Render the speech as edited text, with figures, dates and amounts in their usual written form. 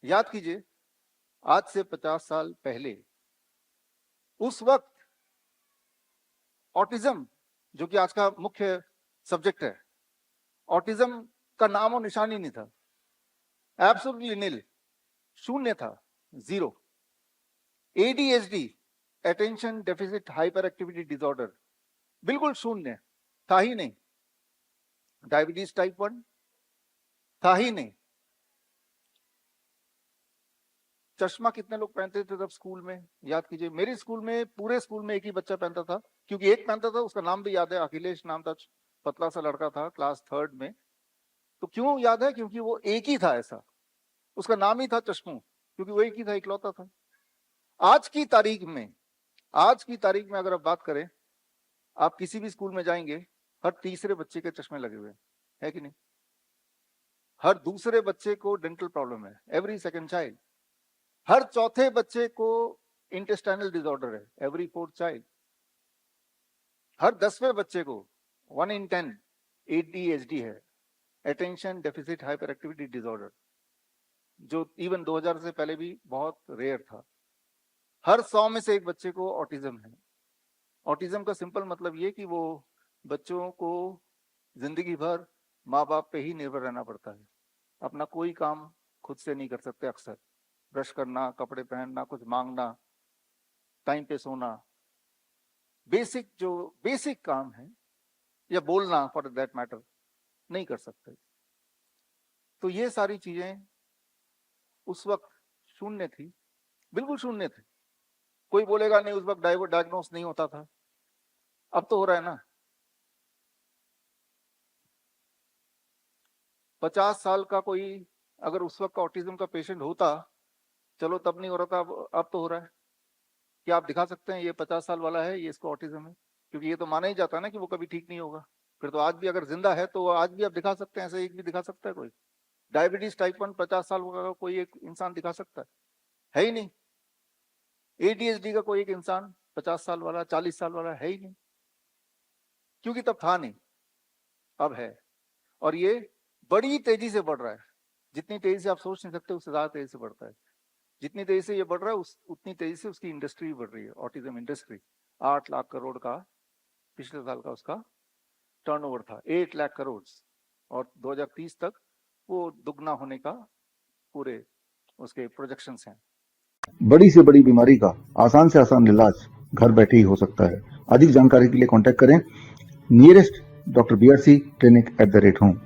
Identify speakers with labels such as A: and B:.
A: याद कीजिए, आज से 50 साल पहले उस वक्त ऑटिज्म, जो कि आज का मुख्य सब्जेक्ट है, ऑटिज्म का नाम और निशान ही नहीं था। एब्सोल्युटली नील, शून्य था, zero. ADHD, attention deficit hyper activity disorder, बिल्कुल शून्य, था ही नहीं। डायबिटीज टाइप 1 था ही नहीं। चश्मा कितने लोग पहनते थे तब स्कूल में? याद कीजिए, मेरे स्कूल में, पूरे स्कूल में एक ही बच्चा पहनता था, क्योंकि एक पहनता था, उसका नाम भी याद है, अखिलेश नाम था, पतला सा लड़का था, क्लास 3rd में। तो क्यों याद है? क्योंकि वो एक ही था, ऐसा उसका नाम ही था चश्मू, क्योंकि वो एक ही था, इकलौता था। आज की तारीख में अगर आप बात करें, आप किसी भी स्कूल में जाएंगे, हर तीसरे बच्चे के चश्मे लगे हुए है कि नहीं? हर दूसरे बच्चे को डेंटल प्रॉब्लम है, एवरी सेकंड चाइल्ड। हर चौथे बच्चे को इंटेस्टाइनल डिसऑर्डर है, एवरी 4th चाइल्ड। हर 10वें बच्चे को 1 in 10 ADHD है, attention deficit hyper activity disorder, जो इवन 2000 से पहले भी बहुत रेयर था। हर 100 में से एक बच्चे को ऑटिज्म है। ऑटिज्म का सिंपल मतलब ये कि वो बच्चों को जिंदगी भर माँ बाप पे ही निर्भर रहना पड़ता है, अपना कोई काम खुद से नहीं कर सकते। अक्सर ब्रश करना, कपड़े पहनना, कुछ मांगना, टाइम पे सोना, जो बेसिक काम है, या बोलना फॉर दैट मैटर, नहीं कर सकते। तो ये सारी चीजें उस वक्त शून्य थी, बिल्कुल शून्य थी। कोई बोलेगा नहीं उस वक्त डायग्नोस नहीं होता था, अब तो हो रहा है ना। 50 साल का कोई अगर उस वक्त का ऑटिज्म का पेशेंट होता, चलो तब नहीं हो रहा था, अब तो हो रहा है। क्या आप दिखा सकते हैं ये 50 साल वाला है, ये इसको ऑटिज्म है? क्योंकि ये तो माना ही जाता है ना कि वो कभी ठीक नहीं होगा। फिर तो आज भी अगर जिंदा है तो आज भी आप दिखा सकते हैं, ऐसे एक भी दिखा सकता है कोई? डायबिटीज टाइप 1 50 साल का कोई एक इंसान दिखा सकता है ही नहीं। एडीएचडी का कोई एक इंसान 50 साल वाला, 40 साल वाला है ही नहीं, क्योंकि तब था नहीं, अब है। और ये बड़ी तेजी से बढ़ रहा है, जितनी तेजी से आप सोच नहीं सकते उससे ज्यादा तेजी से बढ़ता है। जितनी तेजी से ये बढ़ रहा है उतनी तेजी से उसकी इंडस्ट्री भी बढ़ रही है, ऑटिज्म इंडस्ट्री। 8 लाख करोड़ का पिछले साल का उसका टर्नओवर था, 8 लाख करोड़, और 2030 तक वो दुगना होने का पूरे उसके प्रोजेक्शंस हैं।
B: बड़ी से बड़ी बीमारी का आसान से आसान इलाज घर बैठे ही हो सकता है। अधिक जानकारी के लिए कांटेक्ट करें nearest doctor BRC clinic @ home.